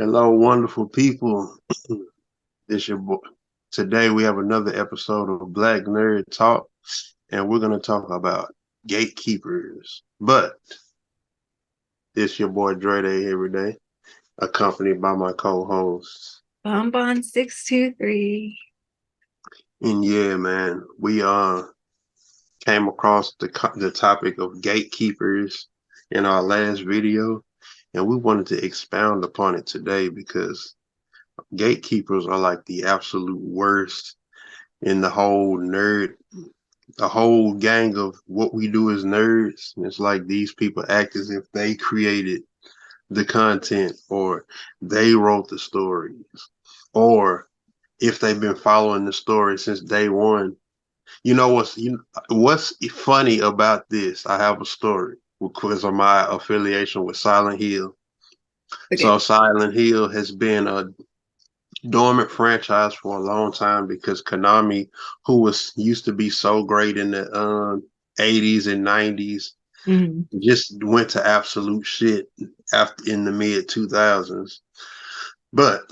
Hello, wonderful people. This your boy. Today we have another episode of Black Nerd Talk, and we're gonna talk about gatekeepers. But it's your boy Dre Day every day, accompanied by my co-hosts. Bonbon 623. And yeah, man, we came across the topic of gatekeepers in our last video, and we wanted to expound upon it today because gatekeepers are like the absolute worst in the whole gang of what we do as nerds. It's like these people act as if they created the content or they wrote the stories or if they've been following the story since day one. What's funny about this? I have a story because of my affiliation with Silent Hill. Okay. So Silent Hill has been a dormant franchise for a long time because Konami, who was used to be so great in the 80s and 90s, Mhm. just went to absolute shit after in the mid 2000s. But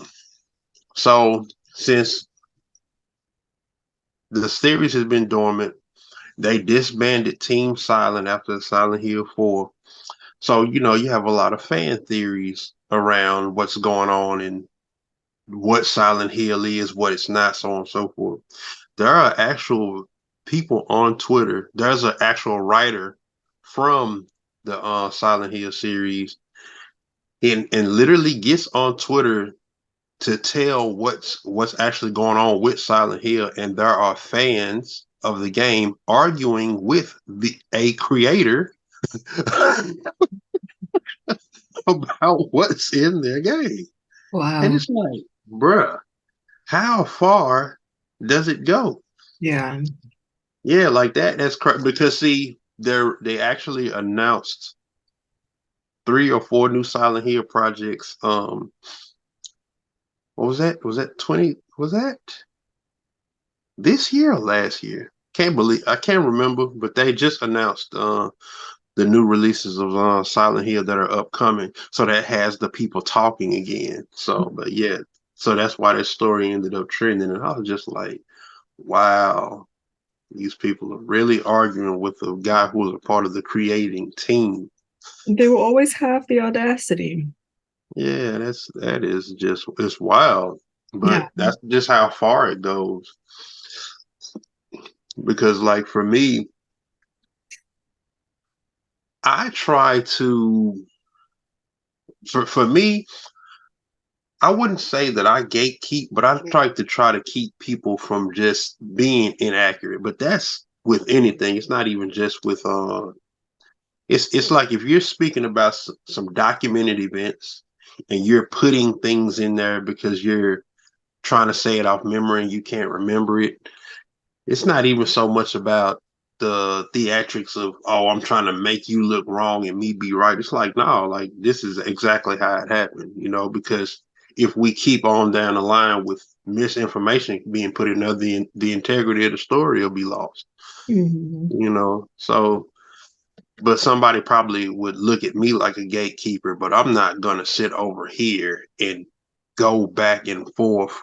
so since the series has been dormant, they disbanded Team Silent after Silent Hill 4. So, you have a lot of fan theories around what's going on and what Silent Hill is, what it's not, so on and so forth. There are actual people on Twitter. There's an actual writer from the Silent Hill series and literally gets on Twitter to tell what's actually going on with Silent Hill, and there are fans of the game arguing with a creator about what's in their game. And Wow. it's like, bruh, how far does it go? Yeah. Yeah, like that. That's correct. Because see, they actually announced three or four new Silent Hill projects. What was that? Was that 20? Was that this year or last year? I can't remember, but they just announced the new releases of Silent Hill that are upcoming. So that has the people talking again. So, but yeah, so that's why that story ended up trending, and I was just like, wow. These people are really arguing with a guy who was a part of the creating team. They will always have the audacity. Yeah, that is just it's wild. Yeah. But that's just how far it goes. Because like for me, I try to for me, I wouldn't say that I gatekeep, but I try to keep people from just being inaccurate. But that's with anything. It's not even just with it's like if you're speaking about some documented events and you're putting things in there because you're trying to say it off memory and you can't remember it. It's not even so much about the theatrics of, oh, I'm trying to make you look wrong and me be right. It's like, no, like this is exactly how it happened, because if we keep on down the line with misinformation being put in there, the integrity of the story will be lost, Mhm. So but somebody probably would look at me like a gatekeeper, but I'm not gonna sit over here and go back and forth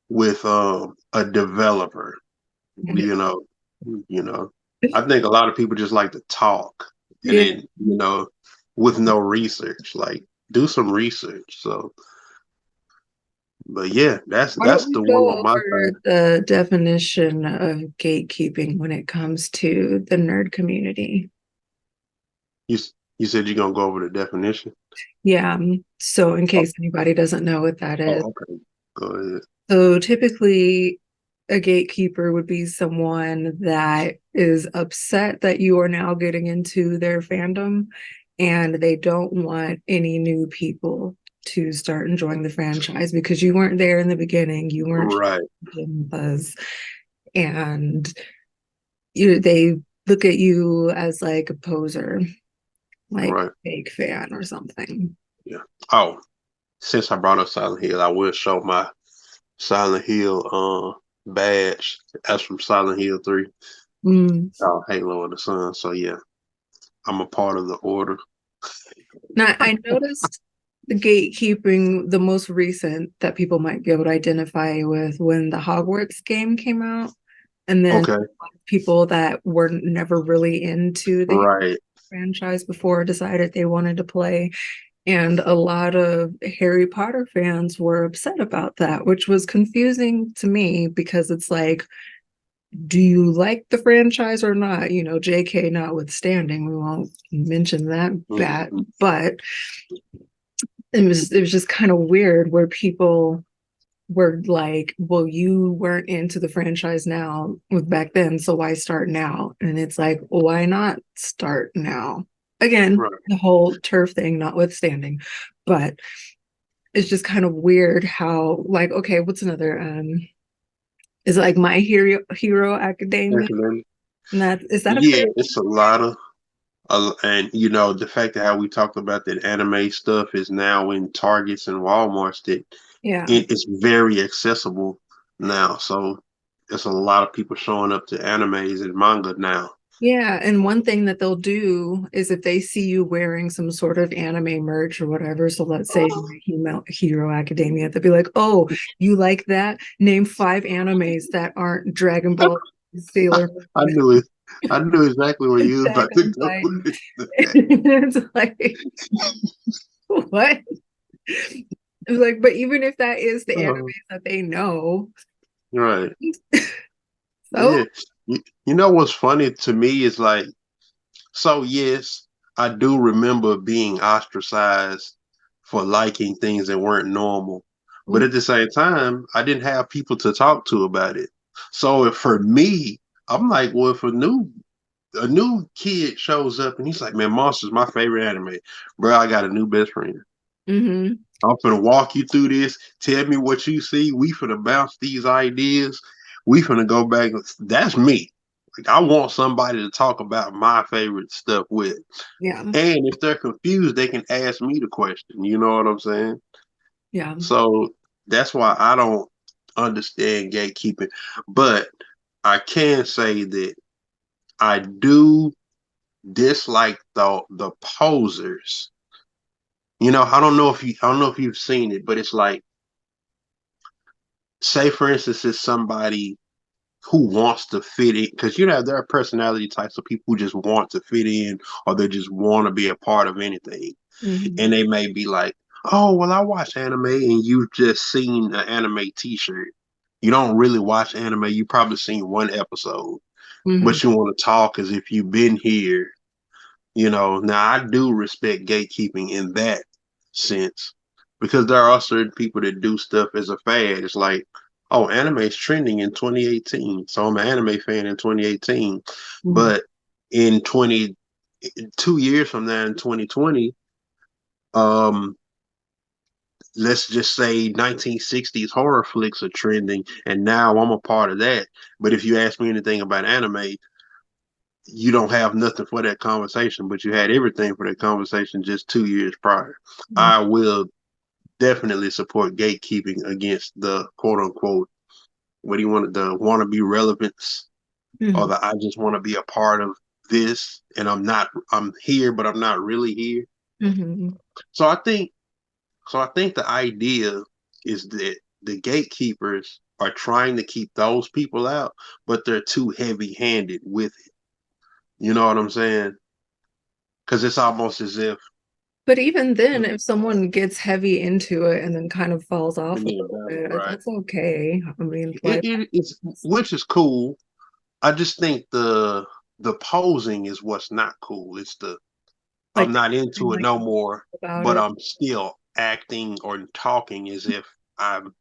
with a developer. You know, you know. I think a lot of people just like to talk, and Yeah. then with no research. Like, do some research. So, but yeah, that's Why don't that's we the one go on my over side. the definition of gatekeeping when it comes to the nerd community? You you said you're gonna go over the definition. Yeah. So, in Oh, case anybody doesn't know what that is, okay. Go ahead. so typically, a gatekeeper would be someone that is upset that you are now getting into their fandom and they don't want any new people to start enjoying the franchise because you weren't there in the beginning, you weren't Right, with us, and they look at you as like a poser, like right. fake fan or something. Yeah. Oh, since I brought up Silent Hill, I will show my Silent Hill badge. That's from Silent Hill 3. Mm. Halo of the Sun. So yeah, I'm a part of the order. Now, I noticed the gatekeeping, the most recent that people might be able to identify with when the Hogwarts game came out, and then Okay, people that were never really into the right. franchise before decided they wanted to play. And a lot of Harry Potter fans were upset about that, which was confusing to me because it's like, do you like the franchise or not? You know, JK notwithstanding, we won't mention that bad, Mhm. but it was just kind of weird where people were like, well, you weren't into the franchise now with back then, so why start now? And it's like, why not start now? Again, Right. the whole turf thing notwithstanding, but it's just kind of weird how like, okay, what's another is it like My Hero Academia? Definitely. And that is that a Yeah, fan? it's a lot of, and you know, the fact that how we talked about that anime stuff is now in Targets and Walmarts, that Yeah. it's very accessible now. So there's a lot of people showing up to animes and manga now. Yeah, and one thing that they'll do is if they see you wearing some sort of anime merch or whatever, so let's say Hero Academia, they'll be like, "Oh, you like that? Name five animes that aren't Dragon Ball, Sailor I Moon, knew it. I knew exactly where you was Attack about to on go Titan." with that. It's like, what? It's like, but even if that is the anime Oh, that they know, right. so Yeah. You know what's funny to me is like, so yes, I do remember being ostracized for liking things that weren't normal. But at the same time, I didn't have people to talk to about it. So if for me, I'm like, well, if a new kid shows up and he's like, man, Monster's my favorite anime, bro, I got a new best friend. mm-hmm, I'm finna walk you through this. Tell me what you see. We finna bounce these ideas. We finna go back. That's me. Like I want somebody to talk about my favorite stuff with. yeah, And if they're confused, they can ask me the question. You know what I'm saying? yeah. So that's why I don't understand gatekeeping. But I can say that I do dislike the posers. You know, I don't know if you've seen it, but it's like, say for instance, it's somebody who wants to fit in, because you know there are personality types of people who just want to fit in, or they just want to be a part of anything, Mm-hmm, and they may be like, oh well, I watch anime, and you've just seen an anime t-shirt. You don't really watch anime, you probably seen one episode, mm-hmm, but you want to talk as if you've been here. You know, now I do respect gatekeeping in that sense, because there are certain people that do stuff as a fad. It's like, oh, anime is trending in 2018, so I'm an anime fan in 2018. mm-hmm, But in 2 years from now, in 2020, um, let's just say 1960s horror flicks are trending, and now I'm a part of that. But if you ask me anything about anime, you don't have nothing for that conversation, but you had everything for that conversation just 2 years prior. I will definitely support gatekeeping against the quote unquote, what do you want, the wannabe relevance, or mm-hmm, the I just want to be a part of this, and I'm here but I'm not really here. mm-hmm. So I think the idea is that the gatekeepers are trying to keep those people out, but they're too heavy handed with it. You know what I'm saying? Because it's almost as if, But even then, if someone gets heavy into it and then kind of falls off a little bit, right. that's okay. I mean, like, It's, which is cool. I just think the posing is what's not cool. It's the, I'm like, not into it like no more, about but it. I'm still acting or talking as if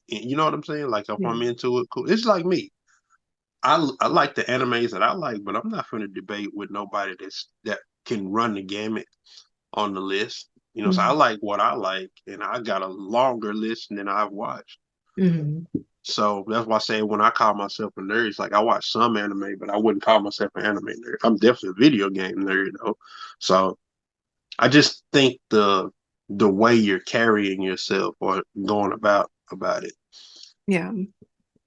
you know what I'm saying? Like if Yeah. I'm into it, cool. It's like me. I like the animes that I like, but I'm not going to debate with nobody that can run the gamut on the list. You know, so I Mm-hmm. like what I like, and I got a longer list than I've watched. Mm-hmm. So that's why I say when I call myself a nerd, it's like I watch some anime, but I wouldn't call myself an anime nerd. I'm definitely a video game nerd though. So I just think the way you're carrying yourself or going about it, Yeah.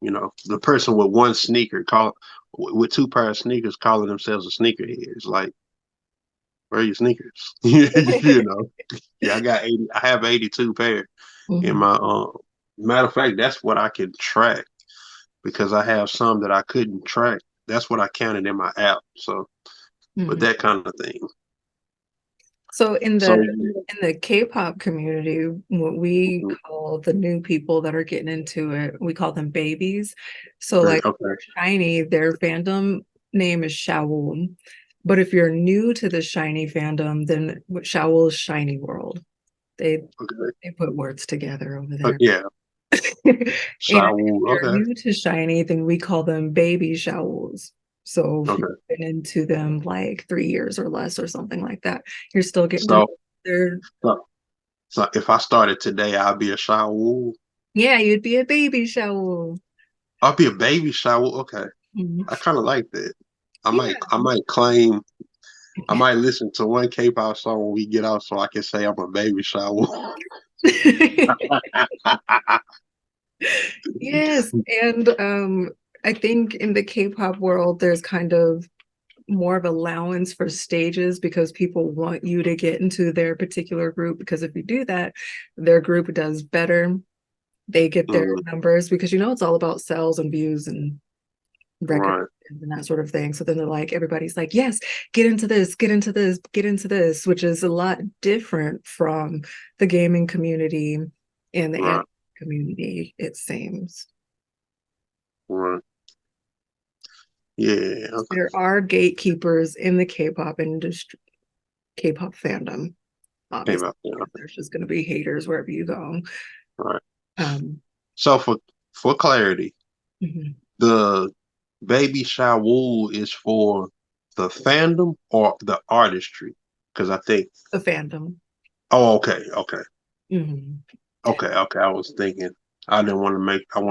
you know, the person with one sneaker call with two pair of sneakers calling themselves a sneakerhead is like, Wear your sneakers. You know. Yeah, I got 80. I have 82 pair in Mhm, my matter of fact, that's what I can track because I have some that I couldn't track. That's what I counted in my app. So, but mhm. that kind of thing. So So, in the K-pop community, what we call the new people that are getting into it, we call them babies. So like okay, Shiny, their fandom name is Shawool. But if you're new to the Shiny fandom, then Shawool is Shiny World. They okay, they put words together over there. yeah, And if Shawu, you're okay, new to Shiny, then we call them baby Shawools. So if you've okay. been into them like 3 years or less or something like that, you're still getting to know So, their, so, so if I started today, I'll be a Shawu. yeah, you'd be a baby Shawool. I'll be a baby Shawu. Okay, Mhm. I kind of like that. Yeah. I might claim, I might listen to one K-pop song when we get out, so I can say I'm a baby Shawu. Yes. And I think in the K-pop world, there's kind of more of allowance for stages because people want you to get into their particular group because if you do that, their group does better. They get their Mm, numbers because it's all about sales and views and records right, and that sort of thing. So then they're like, everybody's like, yes, get into this, get into this, get into this, which is a lot different from the gaming community and the anime right, community, it seems. right. Yeah, okay. There are gatekeepers in the K-pop industry, K-pop fandom, obviously. K-pop, yeah, There's just going to be haters wherever you go. right. Um, So for clarity, mhm, the Baby Shawool is for the fandom or the artistry? Because I think, the fandom. oh, okay, okay, Mhm. okay, okay. I was thinking, I want to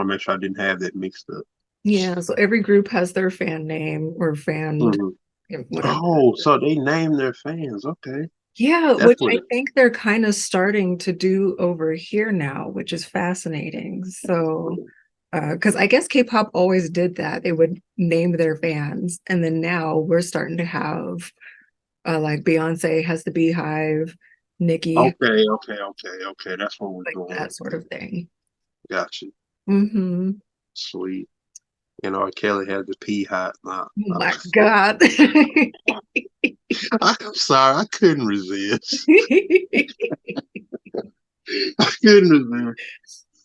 make sure I didn't have that mixed up. Yeah, so every group has their fan name or fan, Hmm. whatever. Oh, so they name their fans. Okay, Yeah, that's which what I it. think they're kind of starting to do over here now, which is fascinating. So, because I guess K-pop always did that. They would name their fans, and then now we're starting to have like Beyonce has the Beehive, Nicki, Okay, okay, okay, okay. That's what we're like doing. that sort of thing. Got you. Hmm. Sweet. And R. Kelly had the pea hot. Nah, Oh my God. I'm sorry, I couldn't resist. I couldn't resist.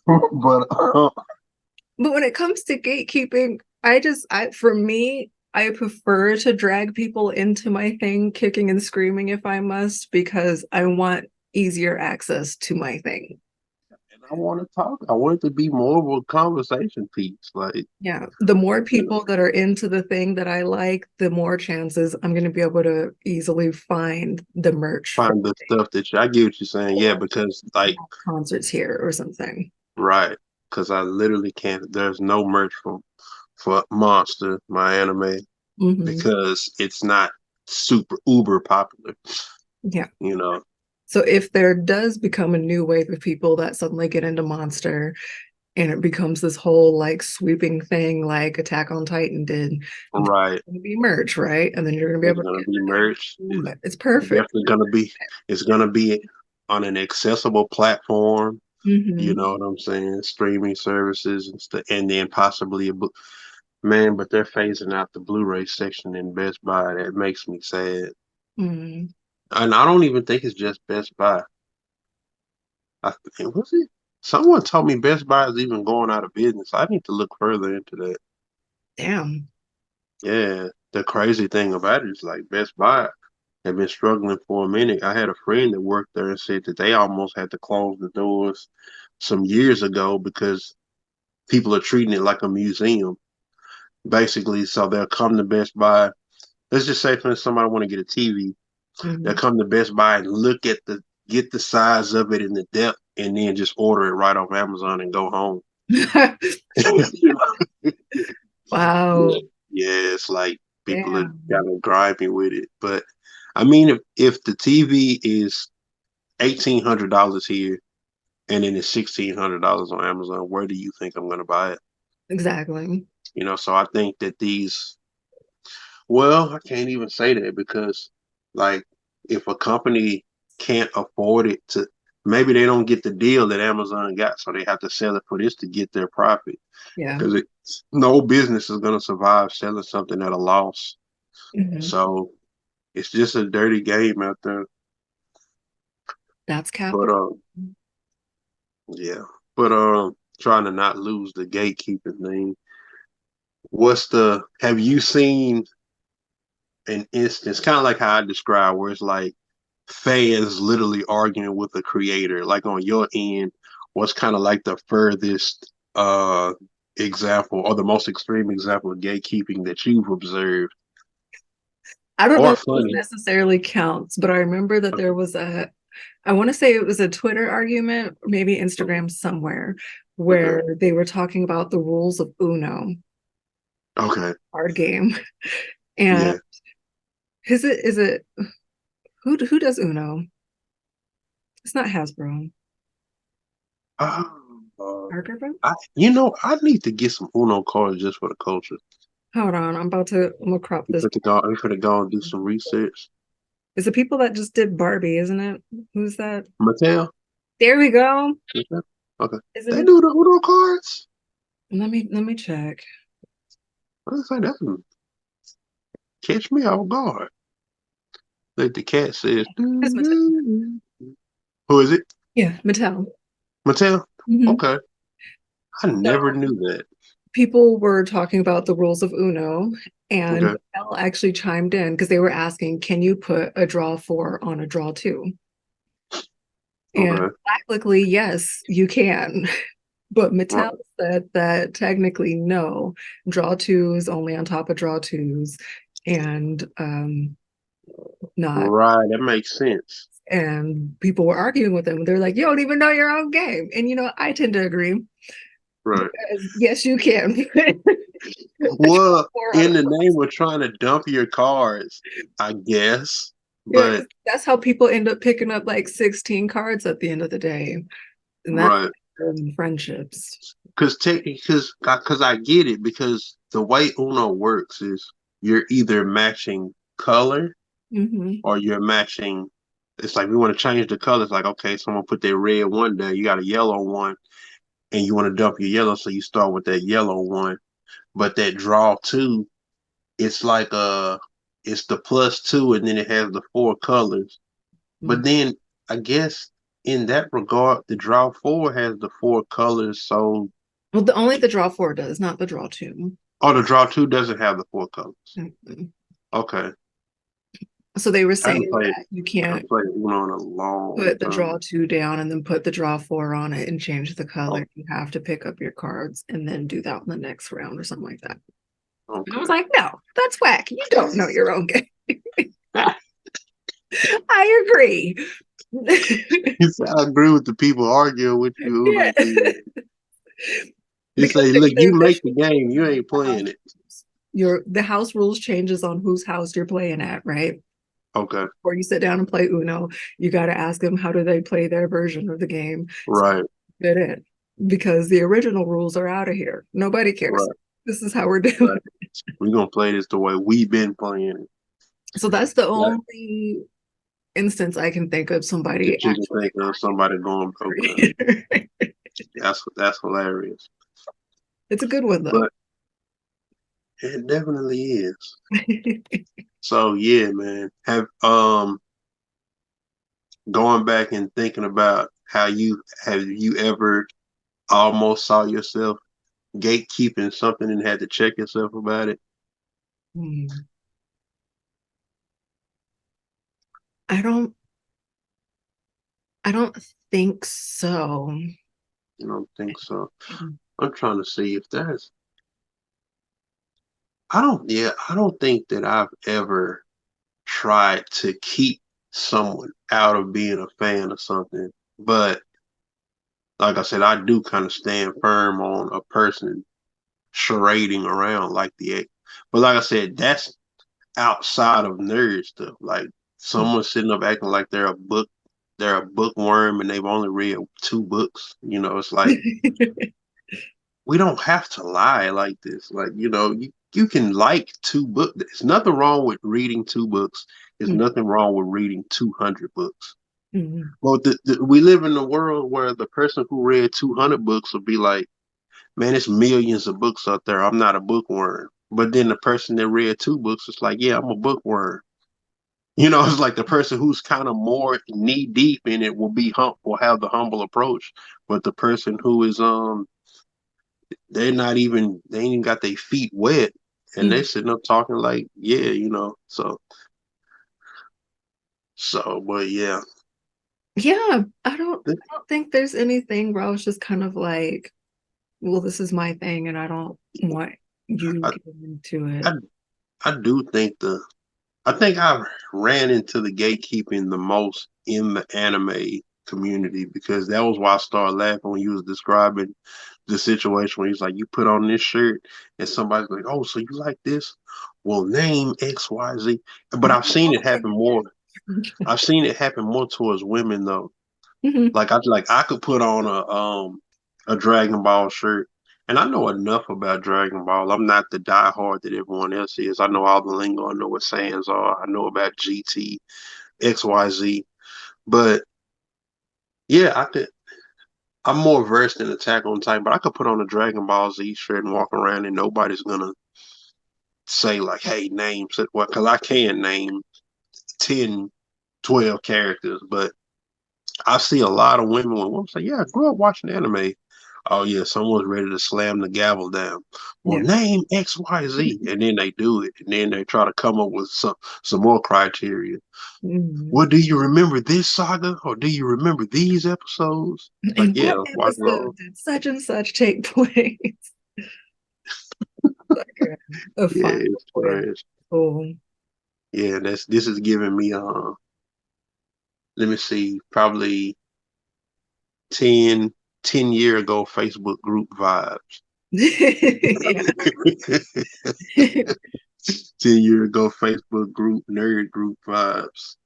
But But when it comes to gatekeeping, for me, I prefer to drag people into my thing, kicking and screaming if I must, because I want easier access to my thing. and I want to talk. I want it to be more of a conversation piece. Like, Yeah, the more you know, people that are into the thing that I like, the more chances I'm going to be able to easily find the merch for find the stuff that I get what you're saying. Yeah, or because like, concerts here or something. right. Because I literally can't. There's no merch for Monster, my anime, Hmm. because it's not super uber popular. Yeah. You know, So if there does become a new wave of people that suddenly get into Monster, and it becomes this whole like sweeping thing like Attack on Titan did. It's right. gonna be merch, right? And then you're gonna be It's able to gonna get be merch. it. It's perfect. Definitely gonna be. It's gonna be on an accessible platform. You Hmm. know what I'm saying? Streaming services and stuff, and then possibly a book. Man, but they're phasing out the Blu-ray section in Best Buy. That makes me sad. Mm. And I don't even think it's just Best Buy. I think was it? Someone told me Best Buy is even going out of business. I need to look further into that. Damn. Yeah, the crazy thing about it is like Best Buy have been struggling for a minute. I had a friend that worked there and said that they almost had to close the doors some years ago because people are treating it like a museum. Basically, so they'll come to Best Buy. Let's just say, for instance, somebody want to get a TV, they'll Mhm. come to Best Buy and look at get the size of it and the depth, and then just order it right off Amazon and go home. Wow. Yeah, yeah, it's like people are Damn. kind of grimy with it. But I mean, if the TV is $1,800 here and then it's $1,600 on Amazon, where do you think I'm going to buy it? Exactly. You know, so I think that these, well, I can't even say that because, like, if a company can't afford it to, maybe they don't get the deal that Amazon got, so they have to sell it for this to get their profit. Yeah. Because no business is going to survive selling something at a loss. Hmm. So it's just a dirty game out there. That's But capital. yeah. But trying to not lose the gatekeeping thing. Have you seen an instance, kind of like how I described, where it's like fans literally arguing with the creator? Like on your end, what's kind of like the furthest example or the most extreme example of gatekeeping that you've observed? I don't know Or if this funny. necessarily counts, but I remember that there was I want to say it was a Twitter argument, or maybe Instagram somewhere, Okay. where they were talking about the rules of Uno Okay. card game. And Yeah. is it who does Uno? It's not Hasbro. Uh, Parker Brothers? I need to get some Uno cards just for the culture. Hold on, I'm gonna crop this. I'm gonna go and do some research. It's the people that just did Barbie, isn't it? Who's that? Mattel? There we go. Okay. Okay. Is it They do the Uno cards? let me check. I was like, that's catch me off guard. Like the cat says, It's Mattel. "Doo-doo-doo." Who is it? Yeah, Mattel. Mattel? Mhm. Okay. I never So knew that. people were talking about the rules of Uno, and Okay. Mattel actually chimed in because they were asking, can you put a draw four on a draw two? And Okay. technically, yes, you can. But Mattel Right. said that technically, no, draw twos only on top of draw twos and not. Right. That makes sense. And people were arguing with them. They're like, you don't even know your own game. And I tend to agree Right. because yes, you can. Well, Four on a in the name of trying to dump your cards, I guess. Yeah, But that's how people end up picking up like 16 cards at the end of the day. And that's right. friendships. Because technically, because I get it, because the way Uno works is you're either matching color Hmm. or you're matching. It's like we want to change the colors. Like, okay, someone put their red one there, you got a yellow one, and you want to dump your yellow, so you start with that yellow one. But that draw two, it's like it's the plus two, and then it has the four colors. But then I guess in that regard, the draw four has the four colors, so Well, the only the draw four does, not the draw two. oh, the draw two doesn't have the four colors. Mhm. Okay. So they were I haven't saying played that you I haven't can't played Uno in a long put the draw time. two down and then put the draw four on it and change the Oh, color. You have to pick up your cards and then do that in the next round or something like that. And I was okay. like, no, that's whack. You don't know your own game. I agree. You say I agree with the people arguing with you, Yeah. Uno people. You Because say, look, there's the you make the official game, you ain't the house playing it. rules. The house rules changes on whose house you're playing at, right? Okay. Before you sit down and play Uno, you got to ask them how do they play their version of the game. So Right, fit in because the original rules are out of here. Nobody cares. right, This is how we're doing. right. We're gonna play this the way we've been playing it. So that's the That, only instance I can think of somebody that you can actually think of somebody going, okay, arguing. that's hilarious. It's a good one though. But it definitely is. So yeah, man. Going back and thinking about how you ever almost saw yourself gatekeeping something and had to check yourself about it? Hmm. I don't I don't think so. I don't think so. I'm trying to see if there's I don't think that I've ever tried to keep someone out of being a fan of something. But like I said, I do kind of stand firm on a person charading around like the. But like I said, that's outside of nerd stuff. Like someone sitting up acting like they're a bookworm and they've only read two books. It's like we don't have to lie like this. Like you can like two books. There's nothing wrong with reading two books. There's nothing wrong with reading 200 books. Mm-hmm. Well, we live in a world where the person who read 200 books will be like, man, it's millions of books out there. I'm not a bookworm. But then the person that read two books is like, yeah, I'm a bookworm. It's like the person who's kind of more knee deep in it will have the humble approach. But the person who is they ain't even got their feet wet and they Mm-hmm. sitting up talking like, yeah, but yeah. Yeah, I don't think there's anything where I was just kind of like, well, this is my thing and I don't want you I getting into I, it. I do think I think I've ran into the gatekeeping the most in the anime community because that was why I started laughing when you was describing the situation where he's like, you put on this shirt and somebody's like, oh, so you like this? Well, name XYZ. But You don't like it. I've seen it happen more towards women though. Mhm. I could put on a Dragon Ball shirt. And I know enough about Dragon Ball. I'm not the diehard that everyone else is. I know all the lingo. I know what Saiyans are. I know about GT, XYZ. But yeah, I'm more versed in Attack on Titan, but I could put on a Dragon Ball Z shirt and walk around and nobody's gonna say like, hey, names it. Well, because I can name 10, 12 characters, but I see a lot of women when women say, yeah, I grew up watching anime. Oh yeah, someone's ready to slam the gavel down. Well, Yeah. name XYZ. And then they do it. And then they try to come up with some more criteria. Mhm. Well, do you remember this saga? Or do you remember these episodes? Like, And yeah, what let's watch those. episode did such and such take place? Like a Yeah, final it's point. trash. Oh, Yeah, this is giving me let me see, probably 10, 10 year ago Facebook group vibes. yeah. 10 year ago Facebook group, nerd group vibes.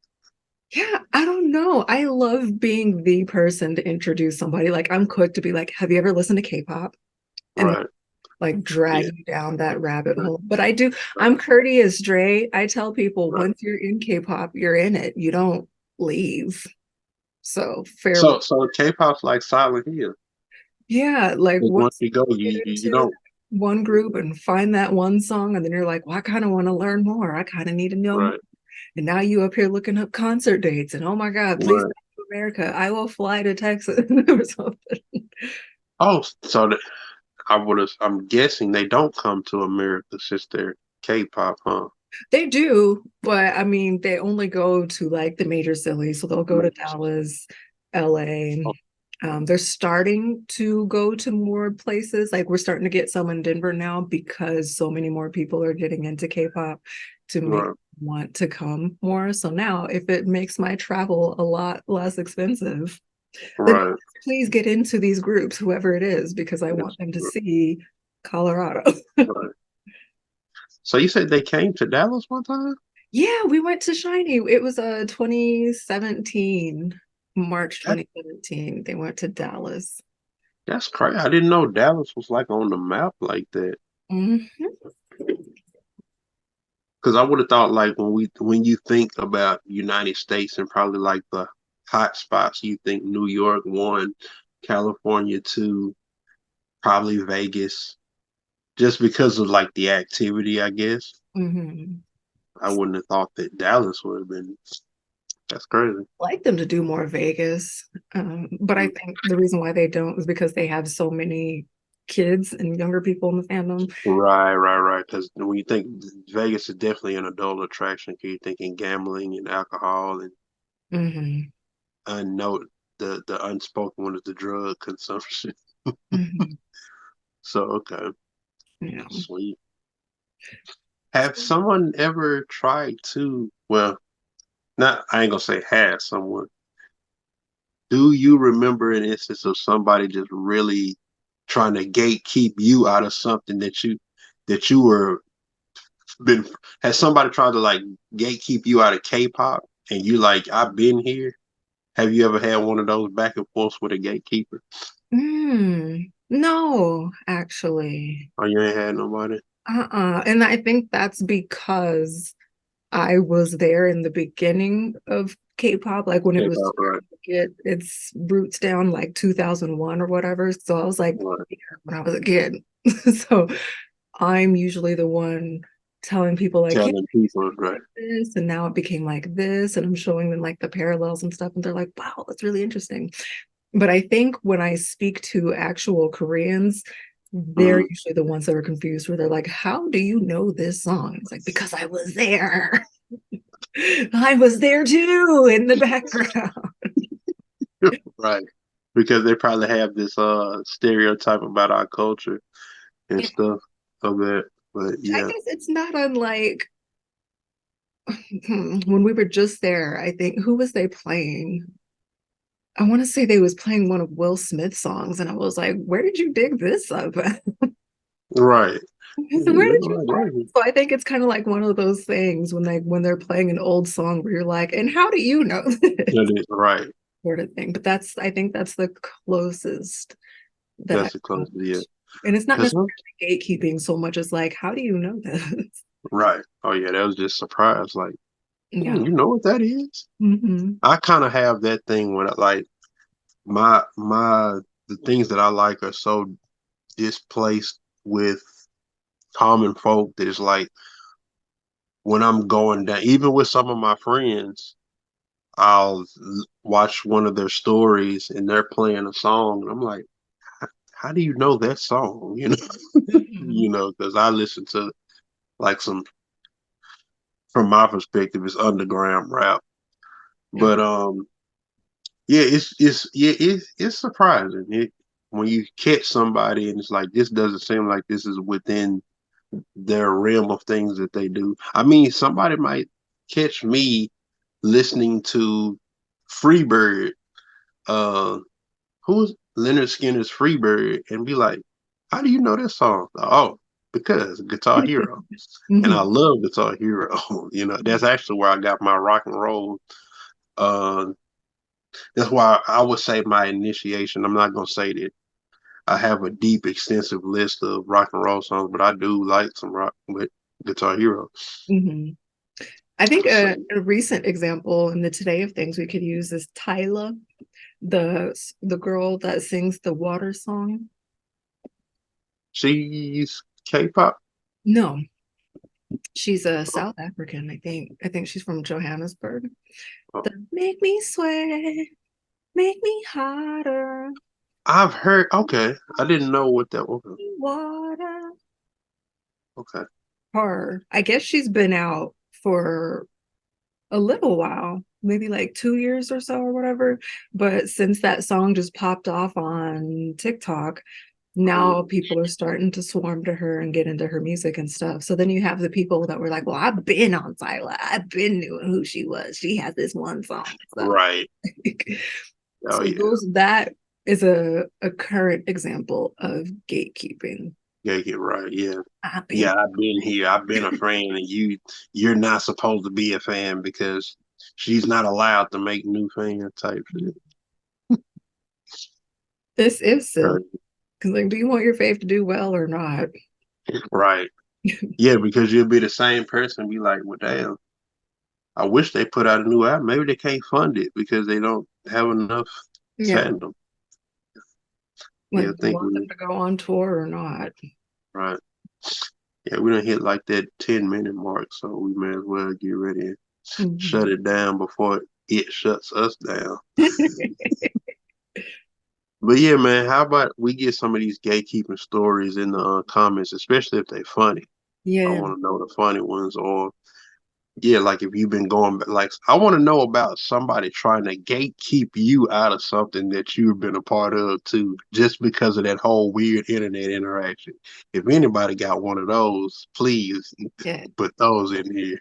Yeah, I don't know. I love being the person to introduce somebody. Like I'm quick to be like, have you ever listened to K-pop? And then Right. like Yeah. drag you down that rabbit Right. hole. But I do, Right. I'm courteous, Dre. I tell people Right. once you're in K-pop, you're in it. You don't leave. So fair. So K-pop's like Silent Hill. Yeah, like Like once once you go, you get you into don't. one group and find that one song, and then you're like, well, I kind of want to learn more. I kind of need to know more. Right. And now you up here looking up concert dates, and oh my God, please Right. come to America. I will fly to Texas or something. Oh, so I'm guessing they don't come to America since they're K-pop, huh? They do, but I mean, they only go to like the major cities. So they'll go to Dallas, LA. Oh, They're starting to go to more places. Like we're starting to get some in Denver now because so many more people are getting into K-pop to make right. want to come more. So now if it makes my travel a lot less expensive, then Right. please get into these groups, whoever it is, because I Yes. want them to see Colorado. Right. So you said they came to Dallas one time? Yeah, we went to Shiny. It was 2017, March That 2017. They went to Dallas. that's crazy. I didn't know Dallas was like on the map like that. Mhm. Because I would have thought like when you think about United States and probably like the hot spots, you think New York one, California two, probably Vegas, just because of like the activity, I guess. Mhm. I wouldn't have thought that Dallas would have been. That's crazy. Like them to do more Vegas. But I think the reason why they don't is because they have so many kids and younger people in the fandom. Right, right, right. Because when you think Vegas is definitely an adult attraction, 'cause you're thinking gambling and alcohol and Hmm. unknown the unspoken one is the drug consumption. Hmm. So okay, Yeah. sweet. Have someone ever tried to? Well, not I ain't gonna say had someone. Do you remember an instance of somebody just really trying to gatekeep you out of something that you were been has somebody tried to like gatekeep you out of K-pop and you like I've been here? Have you ever had one of those back and forths with a gatekeeper? No, actually. Or you ain't had nobody? And I think that's because I was there in the beginning of K-pop, like when it Okay, was right, starting to get its roots down, like 2001 or whatever. So I was like right. there when I was a kid. So I'm usually the one telling people like, yeah, Telling people, right, like this, and now it became like this, and I'm showing them like the parallels and stuff, and they're like, wow, that's really interesting. But I think when I speak to actual Koreans, they're mm, usually the ones that are confused where they're like, how do you know this song? It's like, because I was there. I was there too in the background. right. Because they probably have this stereotype about our culture and Yeah. stuff of that. But I yeah, guess it's not unlike when we were just there. I think who was they playing? I want to say they was playing one of Will Smith's songs, and I was like, "Where did you dig this up?" right. So where did you Right, learn? So I think it's kind of like one of those things when they're playing an old song where you're like, "And how do you know this?" that is right. sort of thing. But that's I think that's the closest that I That's the got. closest, yeah. And it's not Cause necessarily gatekeeping so much as like, how do you know this? right. Oh yeah, that was just surprise. Like, Yeah. you know what that is? Hmm. I kind of have that thing when like my the things that I like are so displaced with common folk that it's like when I'm going down, even with some of my friends, watch one of their stories and they're playing a song, and I'm like, how do you know that song? You know, Hmm. because I listen to like some, from my perspective, it's underground rap. Yeah. But yeah, it's surprising when you catch somebody and it's like this doesn't seem like this is within their realm of things that they do. I mean, somebody might catch me listening to Freebird, uh, who's Leonard Skinner's Freebird, and be like, "How do you know this song?" Oh, because Guitar Hero, and I Hmm. love Guitar Hero. That's actually where I got my rock and roll. Uh, that's why I would say my initiation. I'm not gonna say that I have a deep, extensive list of rock and roll songs, but I do like some rock with Guitar Hero. Hmm. I think So a recent example in the today of things we could use is Tyla, the girl that sings the water song. she's K-pop. No, she's a South African, I think. I think she's from Johannesburg. Oh, The make me sweat, make me hotter, I've heard. Okay, I didn't know what that was. water. Okay. Her. I guess she's been out for a little while, maybe like 2 years or so or whatever. But since that song just popped off on TikTok, now Mm. people are starting to swarm to her and get into her music and stuff. So then you have the people that were like, well, I've been on Tyla. I've been knowing who she was. She has this one song. So, Right. Oh so yeah. those that is a current example of gatekeeping. Yeah, get right. Yeah. I've been. Yeah, I've been here. I've been a fan, and you're not supposed to be a fan because she's not allowed to make new fan type shit. This is silly. Right. Because like, do you want your fave to do well or not? Right. Yeah, because you'll be the same person. Be like, well, damn. I wish they put out a new album. Maybe they can't fund it because they don't have enough Yeah. fandom. Like, Yeah, do you think want them we to go on tour or not? right. Yeah, we don't hit like that 10-minute mark, so we may as well get ready and shut Mhm. it down before it shuts us down. But yeah, man, how about we get some of these gatekeeping stories in the comments, especially if they funny. I Yeah. want to know the funny ones, or yeah, like if you've been going, like I want to know about somebody trying to gatekeep you out of something that you've been a part of too, just because of that whole weird internet interaction. If anybody got one of those, please Yeah. put those in here.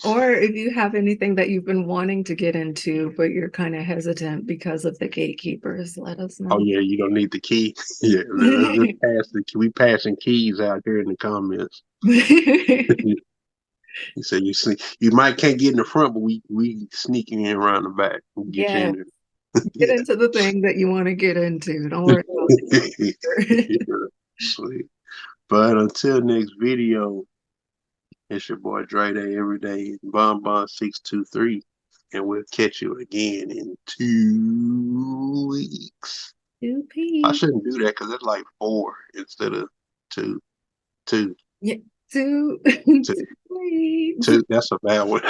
Or if you have anything that you've been wanting to get into, but you're kind of hesitant because of the gatekeepers, let us Oh know. yeah, you don't need the key. Yeah, let's pass we passing keys out here in the comments. You say you might can't get in the front, but we sneaking in around the back. We'll get you Yeah. in there. Get Yeah. into the thing that you want to get into. Don't worry about the gatekeeper. Sweet. But until next video, it's your boy Dre Day every day, Bon 623, and we'll catch you again in 2 weeks. Two I P. shouldn't do that because it's like four instead of two, two, Yeah, two, two, two. two. That's a bad one.